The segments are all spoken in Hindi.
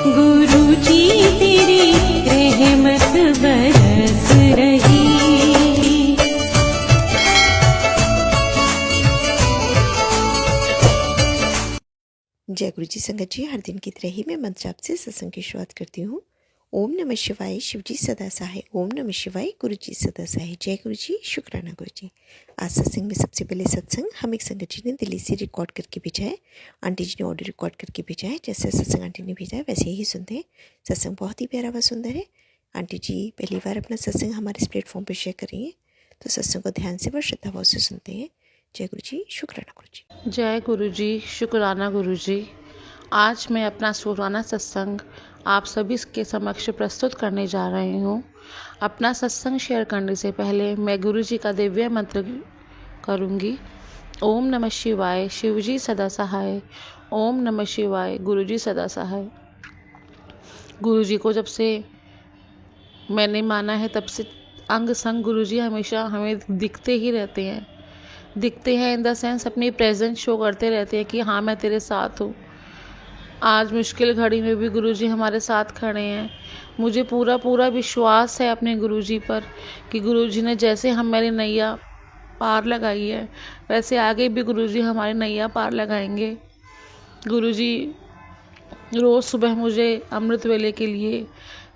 गुरु जी तेरी रहमत बरस रही। जय गुरु जी संगत जी, हर दिन की तरह ही मैं मंत्र जाप से सत्संग की शुरुआत करती हूँ। ओम नमः शिवाय, शिव जी सदा सहाय। ओम नमः शिवाय, गुरु जी सदा सहाय। जय गुरु जी, शुक्राना गुरु जी। आज सत्संग में सबसे पहले सत्संग हम एक संगत जी ने दिल्ली से रिकॉर्ड करके भेजा है। आंटी जी ने ऑडियो रिकॉर्ड करके भेजा है। जैसे सत्संग आंटी ने भेजा है वैसे ही सुनते हैं। सत्संग बहुत ही प्यारा व सुंदर है। आंटी जी पहली बार अपना सत्संग हमारे इस प्लेटफॉर्म पर शेयर करेंगे, तो सत्संग को ध्यान से व श्रद्धा भाव से सुनते हैं। जय गुरु जी, शुक्राना गुरु जी। जय गुरु जी, शुक्राना गुरु जी। आज मैं अपना शुक्राना सत्संग आप सभी के समक्ष प्रस्तुत करने जा रही हूँ। अपना सत्संग शेयर करने से पहले मैं गुरु जी का दिव्य मंत्र करूँगी। ओम नमः शिवाय, शिव जी सदा सहाय। ओम नमः शिवाय, गुरु जी सदा सहाय। गुरु जी को जब से मैंने माना है तब से अंग संग गुरु जी हमेशा हमें दिखते ही रहते हैं। दिखते हैं इन द सेंस अपनी प्रेजेंस शो करते रहते हैं कि हाँ मैं तेरे साथ हूँ। आज मुश्किल घड़ी में भी गुरुजी हमारे साथ खड़े हैं। मुझे पूरा पूरा विश्वास है अपने गुरुजी पर कि गुरुजी ने जैसे हम मेरी नैया पार लगाई है वैसे आगे भी गुरुजी हमारी नैया पार लगाएंगे। गुरुजी रोज़ सुबह मुझे अमृत वेले के लिए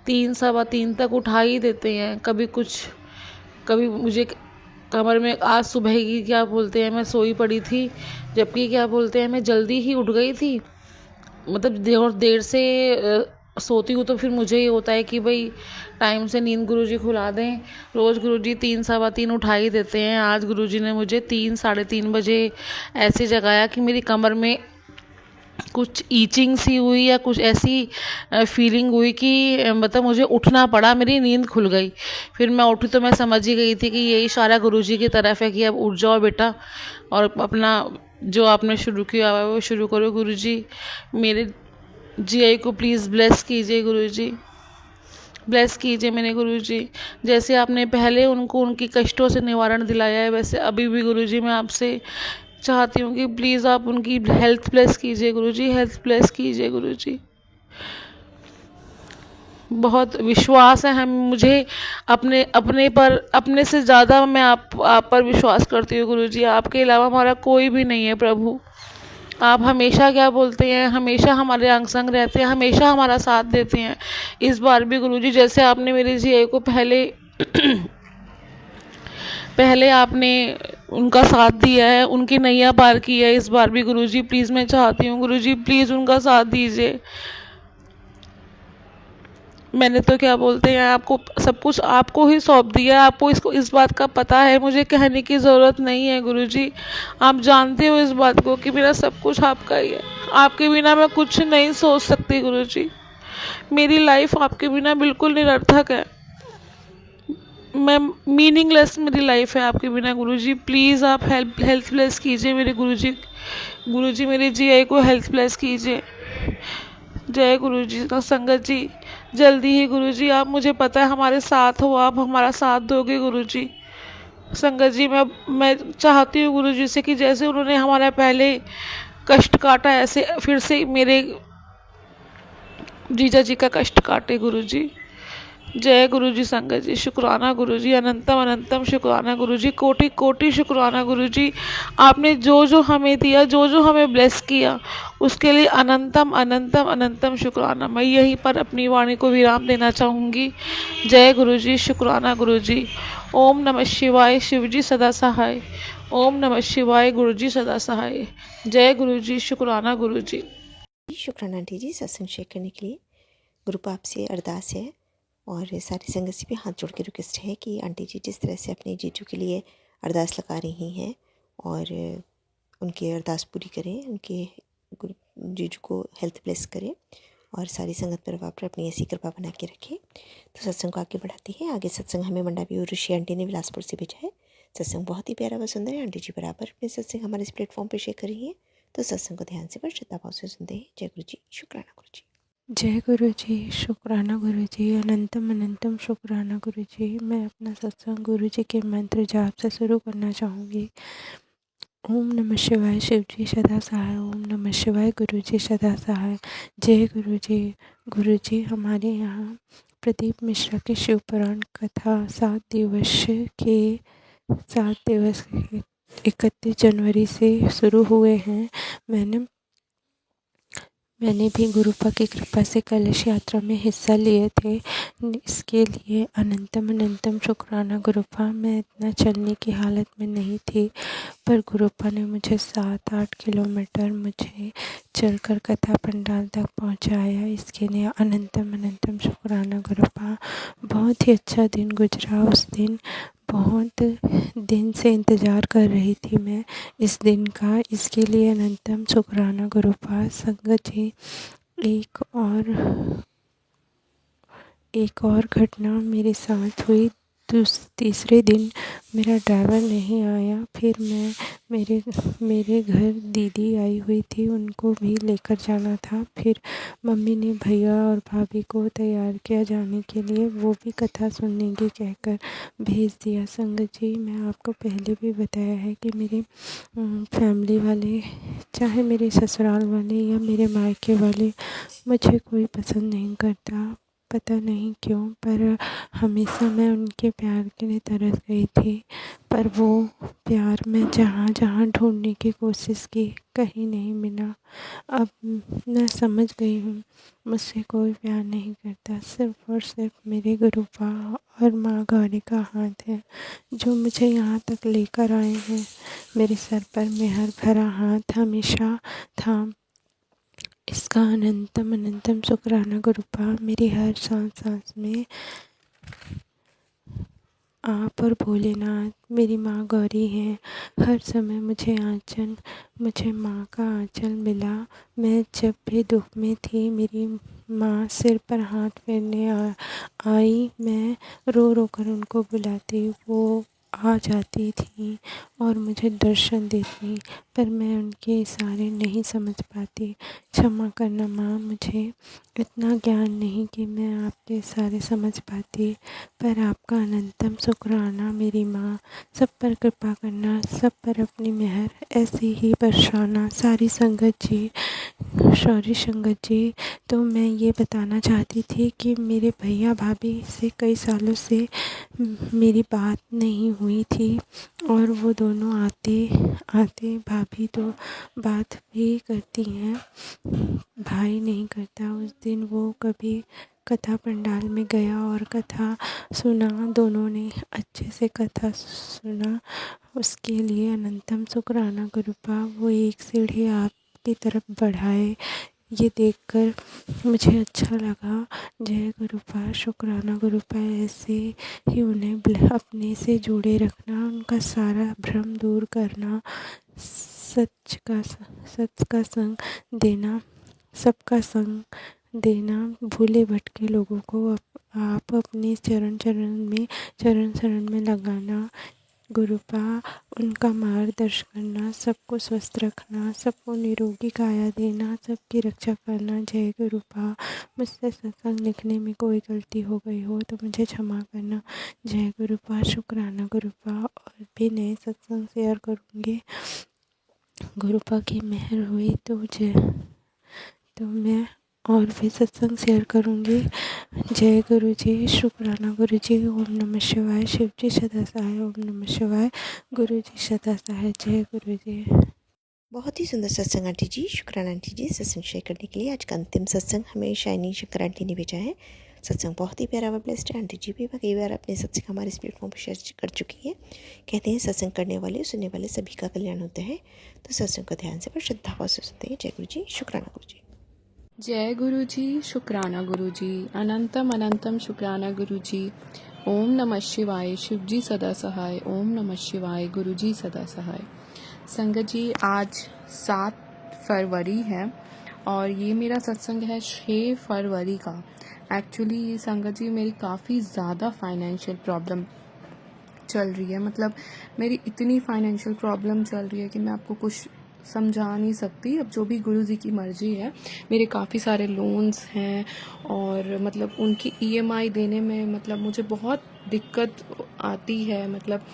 3 सवा 3 तक उठा ही देते हैं। कभी मुझे कमर में आज सुबह की क्या बोलते हैं मैं सोई पड़ी थी, जबकि क्या बोलते हैं मैं जल्दी ही उठ गई थी। मतलब देर से सोती हूँ तो फिर मुझे ये होता है कि भाई टाइम से नींद गुरुजी खुला दें। रोज़ गुरुजी 3 सवा 3 उठा ही देते हैं। आज गुरुजी ने मुझे 3 साढ़े 3 बजे ऐसे जगाया कि मेरी कमर में कुछ ईचिंग सी हुई या कुछ ऐसी फीलिंग हुई कि मतलब मुझे उठना पड़ा, मेरी नींद खुल गई। फिर मैं उठी तो मैं समझ ही गई थी कि ये इशारा गुरुजी की तरफ है कि अब उठ जाओ बेटा और अपना जो आपने शुरू किया हुआ है वो शुरू करो। गुरुजी मेरे जीआई को प्लीज़ ब्लेस कीजिए। गुरुजी ब्लेस कीजिए मेरे गुरुजी। जैसे आपने पहले उनको उनकी कष्टों से निवारण दिलाया है वैसे अभी भी गुरुजी मैं आपसे चाहती हूँ कि प्लीज़ आप उनकी हेल्थ ब्लेस कीजिए गुरुजी, हेल्थ ब्लेस कीजिए गुरुजी। बहुत विश्वास है हम मुझे अपने से ज़्यादा मैं आप पर विश्वास करती हूँ गुरुजी। आपके अलावा हमारा कोई भी नहीं है प्रभु। आप हमेशा क्या बोलते हैं, हमेशा हमारे अंग संग रहते हैं, हमेशा हमारा साथ देते हैं। इस बार भी गुरुजी जैसे आपने मेरे जीआई को पहले आपने उनका साथ दिया है, उनकी नैया पार की है, इस बार भी गुरुजी प्लीज़ मैं चाहती हूँ गुरुजी प्लीज़ उनका साथ दीजिए। मैंने तो क्या बोलते हैं आपको सब कुछ आपको ही सौंप दिया है। आपको इस बात का पता है, मुझे कहने की ज़रूरत नहीं है गुरुजी। आप जानते हो इस बात को कि मेरा सब कुछ आपका ही है। आपके बिना मैं कुछ नहीं सोच सकती गुरुजी। मेरी लाइफ आपके बिना बिल्कुल निरर्थक है। मैं मीनिंगलेस मेरी लाइफ है आपके बिना गुरुजी। प्लीज़ आप हेल्थ ब्लेस कीजिए मेरे गुरुजी। गुरुजी मेरे जीआई को हेल्थ ब्लेस कीजिए। जय गुरुजी संगत जी। जल्दी ही गुरुजी आप मुझे पता है हमारे साथ हो, आप हमारा साथ दोगे गुरुजी। संगत जी मैं चाहती हूँ गुरुजी से कि जैसे उन्होंने हमारा पहले कष्ट काटा ऐसे फिर से मेरे जीजा जी का कष्ट काटे गुरुजी। जय गुरुजी संगत जी, शुक्राना गुरुजी, अनंतम अनंतम शुक्राना गुरुजी, कोटि कोटि शुक्राना गुरुजी। आपने जो जो हमें दिया, जो जो हमें ब्लेस किया उसके लिए अनंतम अनंतम अनंतम शुक्राना। मैं यहीं पर अपनी वाणी को विराम देना चाहूँगी। जय गुरुजी, शुक्राना गुरुजी। ओम नमः शिवाय, शिवजी सदा सहाय। ओम नमः शिवाय, गुरुजी सदा सहाय। जय गुरुजी, शुक्राना गुरुजी। शुक्राना आंटी जी सत्संग शेयर करने के लिए। गुरु पाप से अरदास है और सारी संगत से भी हाथ जोड़ के रिक्वेस्ट है कि आंटी जी जिस तरह से अपने जीजू के लिए अरदास लगा रही हैं और उनकी अरदास पूरी करें, उनके जीजू को हेल्थ ब्लेस करें और सारी संगत परिवार पर अपनी ऐसी कृपा बना के रखें। तो सत्संग को आगे बढ़ाती है। आगे सत्संग हमें मंडावी और ऋषि आंटी ने बिलासपुर से भेजा है। सत्संग बहुत ही प्यारा व सुंदर है। आंटी जी बराबर अपने सत्संग हमारे इस प्लेटफॉर्म पर शेयर कर रही है, तो सत्संग को ध्यान से पर श्रद्धा भाव से सुनते हैं। जय गुरु जी, शुक्राना गुरु जी। जय गुरु जी, शुक्राना गुरु जी, अनंतम अनंतम शुक्राना गुरु जी। मैं अपना सत्संग गुरु जी के मंत्र जाप से शुरू करना चाहूँगी। ओम नमः शिवाय। शिव जी सदा सहाय। ओम नमः शिवाय। गुरु जी सदा सहाय। जय गुरु जी। गुरु जी, हमारे यहाँ प्रदीप मिश्रा के शिव पुराण कथा 7 दिवस 31 जनवरी से शुरू हुए हैं। मैंने भी गुरुपा की कृपा से कलश यात्रा में हिस्सा लिए थे। इसके लिए अनंतम अनंतम शुक्राना गुरुपा। मैं इतना चलने की हालत में नहीं थी, पर गुरुपा ने मुझे 7-8 किलोमीटर मुझे चलकर कथा पंडाल तक पहुंचाया। इसके लिए अनंतम अनंतम शुक्राना गुरुपा। बहुत ही अच्छा दिन गुजरा उस दिन। बहुत दिन से इंतज़ार कर रही थी मैं इस दिन का। इसके लिए अनंतम शुक्राना गुरुपा। संगत जी, एक और घटना मेरे साथ हुई। तीसरे दिन मेरा ड्राइवर नहीं आया। फिर मेरे घर दीदी आई हुई थी, उनको भी लेकर जाना था। फिर मम्मी ने भैया और भाभी को तैयार किया जाने के लिए। वो भी कथा सुनेंगे कहकर भेज दिया। संगत जी, मैं आपको पहले भी बताया है कि मेरे फैमिली वाले, चाहे मेरे ससुराल वाले या मेरे मायके वाले, मुझे कोई पसंद नहीं करता। पता नहीं क्यों, पर हमेशा मैं उनके प्यार के लिए तरस गई थी। पर वो प्यार मैं जहाँ जहाँ ढूंढने की कोशिश की, कहीं नहीं मिला। अब मैं समझ गई हूँ, मुझसे कोई प्यार नहीं करता। सिर्फ़ और सिर्फ मेरे गुरुपा और माँ गौरी का हाथ है, जो मुझे यहाँ तक लेकर आए हैं। मेरे सर पर मेहर भरा हाथ हमेशा था। इसका अनंतम अनंतम शुक्राना गुरुपा। मेरी हर सांस में आप और भोलेनाथ, मेरी माँ गौरी हैं। हर समय मुझे माँ का आंचल मिला। मैं जब भी दुख में थी, मेरी माँ सिर पर हाथ फेरने आई। मैं रो रो कर उनको बुलाती, वो आ जाती थी और मुझे दर्शन देती, पर मैं उनके इशारे नहीं समझ पाती। क्षमा करना माँ, मुझे इतना ज्ञान नहीं कि मैं आपके इशारे समझ पाती, पर आपका अनंतम शुक्राना मेरी माँ। सब पर कृपा करना, सब पर अपनी मेहर ऐसे ही बरसाना। सारी संगत जी, तो मैं ये बताना चाहती थी कि मेरे भैया भाभी से कई सालों से मेरी बात नहीं हुई थी, और वो दोनों आते भाभी तो बात भी करती हैं, भाई नहीं करता। उस दिन वो कभी कथा पंडाल में गया और कथा सुना। दोनों ने अच्छे से कथा सुना, उसके लिए अनंतम शुक्राना गुरुपा। वो एक सीढ़ी आपकी तरफ बढ़ाए, ये देखकर मुझे अच्छा लगा। जय गुरुपा। शुक्राना गुरुपा। ऐसे ही उन्हें अपने से जोड़े रखना, उनका सारा भ्रम दूर करना, सच का संग देना, सबका संग देना। भूले भटके लोगों को आप अपने चरण शरण में लगाना। गुरुपा, उनका मार्गदर्शन करना, सबको स्वस्थ रखना, सबको निरोगी काया देना, सबकी रक्षा करना। जय गुरुपा। मुझसे सत्संग लिखने में कोई गलती हो गई हो तो मुझे क्षमा करना। जय गुरुपा। शुक्राना गुरुपा। और भी नए सत्संग शेयर करूँगी। गुरुपा की मेहर हुई तो मैं और भी सत्संग शेयर करूँगी। जय गुरु जी। शुक्राना गुरु जी। ओम नमः शिवाय। शिव जी सदा सहाय। ओम नमः शिवाय। गुरु जी सदा सहाय। जय गुरु जी। बहुत ही सुंदर सत्संग आंटी जी। शुक्राना आंटी जी सत्संग शेयर करने के लिए। आज का अंतिम सत्संग हमें शाइनी शंकर आंटी ने भेजा है। सत्संग बहुत ही प्यारा व ब्लेस्ड है। आंटी जी भी कई बार अपने सत्संग हमारे इस प्लेटफॉर्म पर शेयर कर चुकी हैं। कहते हैं सत्संग करने वाले सुनने वाले सभी का कल्याण होता है। तो सत्संग को ध्यान से और श्रद्धाभाव से सुनते हैं। जय गुरु जी। शुक्राना गुरु जी। जय गुरु जी। शुक्राना गुरु जी। अनंतम अनंतम शुक्राना गुरु जी। ओम नमः शिवाय। शिव जी सदा सहाय। ओम नमः शिवाय। गुरु जी सदा सहाय। संगत जी, आज 7 फरवरी है और ये मेरा सत्संग है 6 फरवरी का। एक्चुअली ये संगत जी, मेरी काफ़ी ज़्यादा फाइनेंशियल प्रॉब्लम चल रही है। मतलब मेरी इतनी फाइनेंशियल प्रॉब्लम चल रही है कि मैं आपको कुछ समझा नहीं सकती। अब जो भी गुरु जी की मर्ज़ी है। मेरे काफ़ी सारे लोन्स हैं और मतलब उनकी EMI देने में मतलब मुझे बहुत दिक्कत आती है। मतलब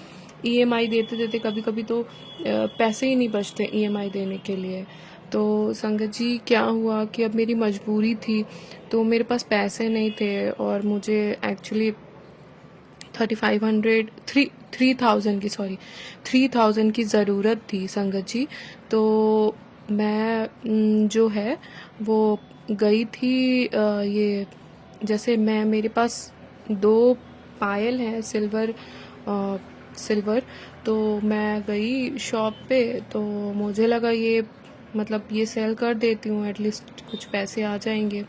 EMI देते देते कभी कभी तो पैसे ही नहीं बचते EMI देने के लिए। तो संगत जी क्या हुआ कि अब मेरी मजबूरी थी, तो मेरे पास पैसे नहीं थे और मुझे एक्चुअली 3000 की ज़रूरत थी संगत जी। तो मैं जो है वो गई थी ये जैसे मैं मेरे पास 2 पायल हैं सिल्वर। तो मैं गई शॉप पे, तो मुझे लगा ये मतलब ये सेल कर देती हूँ, एटलीस्ट कुछ पैसे आ जाएंगे।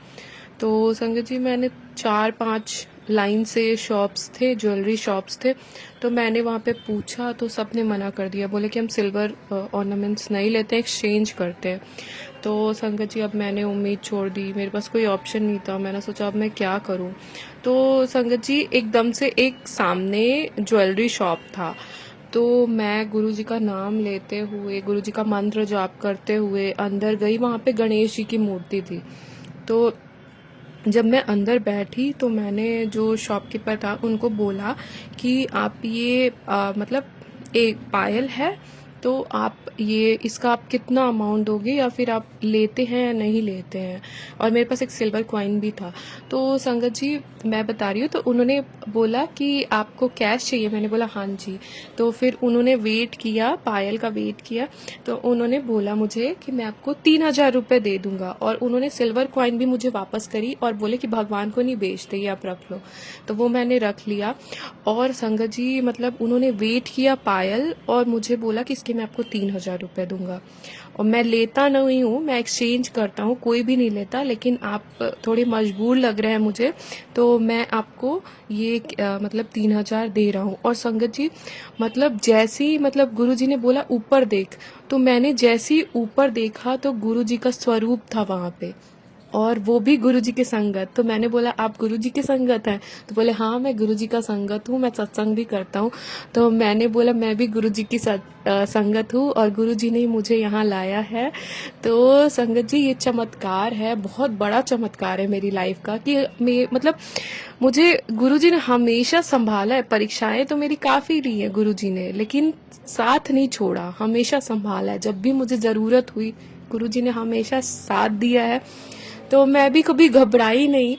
तो संगत जी मैंने 4-5 लाइन से शॉप्स थे, ज्वेलरी शॉप्स थे, तो मैंने वहाँ पे पूछा तो सबने मना कर दिया, बोले कि हम सिल्वर ऑर्नामेंट्स नहीं लेते, एक्सचेंज करते हैं। तो संगत जी अब मैंने उम्मीद छोड़ दी, मेरे पास कोई ऑप्शन नहीं था। मैंने सोचा अब मैं क्या करूँ। तो संगत जी एकदम से एक सामने ज्वेलरी शॉप था, तो मैं गुरुजी का नाम लेते हुए, गुरुजी का मंत्र जाप करते हुए अंदर गई। वहाँ पे गणेश जी की मूर्ति थी। तो जब मैं अंदर बैठी तो मैंने जो शॉपकीपर था उनको बोला कि आप ये मतलब एक पायल है, तो आप ये इसका आप कितना अमाउंट दोगे, या फिर आप लेते हैं या नहीं लेते हैं। और मेरे पास एक सिल्वर कॉइन भी था। तो संगत जी मैं बता रही हूँ, तो उन्होंने बोला कि आपको कैश चाहिए। मैंने बोला हाँ जी। तो फिर उन्होंने वेट किया, पायल का वेट किया, तो उन्होंने बोला मुझे कि मैं आपको 3000 रुपये दे दूंगा। और उन्होंने सिल्वर कॉइन भी मुझे वापस करी और बोले कि भगवान को नहीं बेचते, ये आप रख लो। तो वो मैंने रख लिया। और संगत जी मतलब उन्होंने वेट किया पायल, और मुझे बोला कि इसके मैं आपको 3000 रुपये दूंगा। और मैं लेता नहीं हूँ, मैं एक्सचेंज करता हूँ, कोई भी नहीं लेता, लेकिन आप थोड़े मजबूर लग रहे हैं मुझे, तो मैं आपको ये मतलब 3000 दे रहा हूँ। और संगत जी मतलब जैसे ही मतलब गुरुजी ने बोला ऊपर देख, तो मैंने जैसे ही ऊपर देखा तो गुरुजी का स्वरूप था वहाँ पे, और वो भी गुरुजी के संगत। तो मैंने बोला आप गुरुजी के संगत हैं? तो बोले हाँ मैं गुरुजी का संगत हूँ, मैं सत्संग भी करता हूँ। तो मैंने बोला मैं भी गुरुजी की संगत हूँ और गुरुजी ने मुझे यहाँ लाया है। तो संगत जी ये चमत्कार है, बहुत बड़ा चमत्कार है मेरी लाइफ का, कि मतलब मुझे गुरुजी ने हमेशा संभाला है। परीक्षाएं तो मेरी काफ़ी ली है गुरुजी ने, लेकिन साथ नहीं छोड़ा, हमेशा संभाला है। जब भी मुझे ज़रूरत हुई गुरुजी ने हमेशा साथ दिया है। तो मैं भी कभी घबराई नहीं,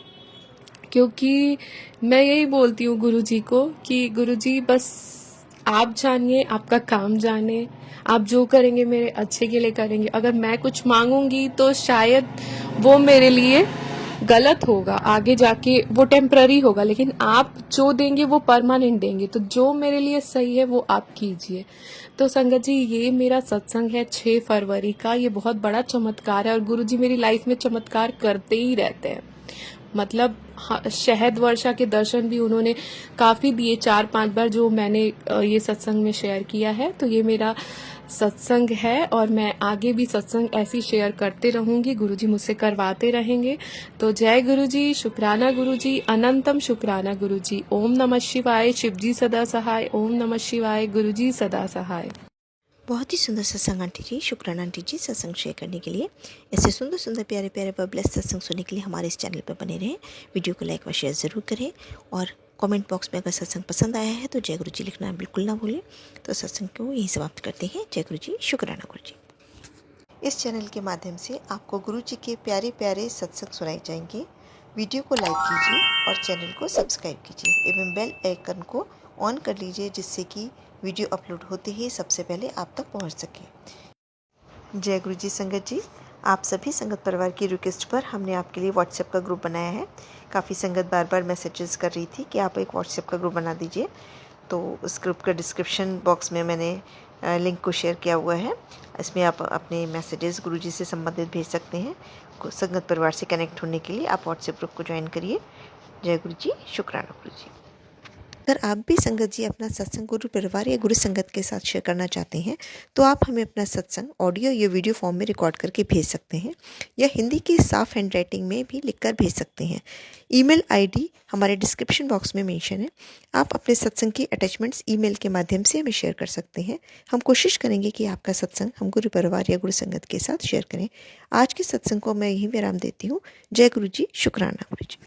क्योंकि मैं यही बोलती हूँ गुरुजी को कि गुरुजी बस आप जानिए, आपका काम जाने, आप जो करेंगे मेरे अच्छे के लिए करेंगे। अगर मैं कुछ मांगूंगी तो शायद वो मेरे लिए गलत होगा, आगे जाके वो टेम्पररी होगा, लेकिन आप जो देंगे वो परमानेंट देंगे। तो जो मेरे लिए सही है वो आप कीजिए। तो संगत जी ये मेरा सत्संग है 6 फरवरी का, ये बहुत बड़ा चमत्कार है, और गुरुजी मेरी लाइफ में चमत्कार करते ही रहते हैं। मतलब शहद वर्षा के दर्शन भी उन्होंने काफ़ी दिए, 4-5 बार, जो मैंने ये सत्संग में शेयर किया है। तो ये मेरा सत्संग है और मैं आगे भी सत्संग ऐसी शेयर करते रहूंगी, गुरुजी मुझसे करवाते रहेंगे। तो जय गुरुजी, शुक्राना गुरुजी, अनंतम शुक्राना गुरुजी। ओम नमः शिवाय, शिवजी सदा सहाय। ओम नमः शिवाय, गुरुजी सदा सहाय। बहुत ही सुंदर सत्संग आंटी जी, शुक्राना आंटी जी सत्संग शेयर करने के लिए। ऐसे सुंदर सुंदर प्यारे प्यारे ब्लेस्ड सत्संग सुनने के लिए हमारे इस चैनल पर बने रहें। वीडियो को लाइक व शेयर ज़रूर करें, और कमेंट बॉक्स में अगर सत्संग पसंद आया है तो जय गुरु जी लिखना बिल्कुल ना भूलें। तो सत्संग को यहीं समाप्त करते हैं। जय गुरु जी, शुक्राना गुरु जी। इस चैनल के माध्यम से आपको गुरु जी के प्यारे प्यारे सत्संग सुनाए जाएंगे। वीडियो को लाइक कीजिए और चैनल को सब्सक्राइब कीजिए एवं बेल आइकन को ऑन कर लीजिए, जिससे कि वीडियो अपलोड होते ही सबसे पहले आप तक पहुंच सके। जय गुरु जी। संगत जी, आप सभी संगत परिवार की रिक्वेस्ट पर हमने आपके लिए व्हाट्सएप का ग्रुप बनाया है। काफ़ी संगत बार बार मैसेजेस कर रही थी कि आप एक व्हाट्सएप का ग्रुप बना दीजिए, तो उस ग्रुप का डिस्क्रिप्शन बॉक्स में मैंने लिंक को शेयर किया हुआ है। इसमें आप अपने मैसेजेस गुरुजी से संबंधित भेज सकते हैं। संगत परिवार से कनेक्ट होने के लिए आप व्हाट्सएप ग्रुप को ज्वाइन करिए। जय गुरु जी, शुक्राना गुरु जी। अगर आप भी संगत जी अपना सत्संग गुरु परिवार या गुरु संगत के साथ शेयर करना चाहते हैं, तो आप हमें अपना सत्संग ऑडियो या वीडियो फॉर्म में रिकॉर्ड करके भेज सकते हैं, या हिंदी की साफ हैंड राइटिंग में भी लिखकर भेज सकते हैं। ईमेल आईडी हमारे डिस्क्रिप्शन बॉक्स में मेंशन है। आप अपने सत्संग की अटैचमेंट्स ईमेल के माध्यम से हमें शेयर कर सकते हैं। हम कोशिश करेंगे कि आपका सत्संग हम गुरु परिवार या गुरु संगत के साथ शेयर करें। आज के सत्संग को मैं यहीं विराम देती हूँ। जय गुरु जी, शुक्राना गुरु जी।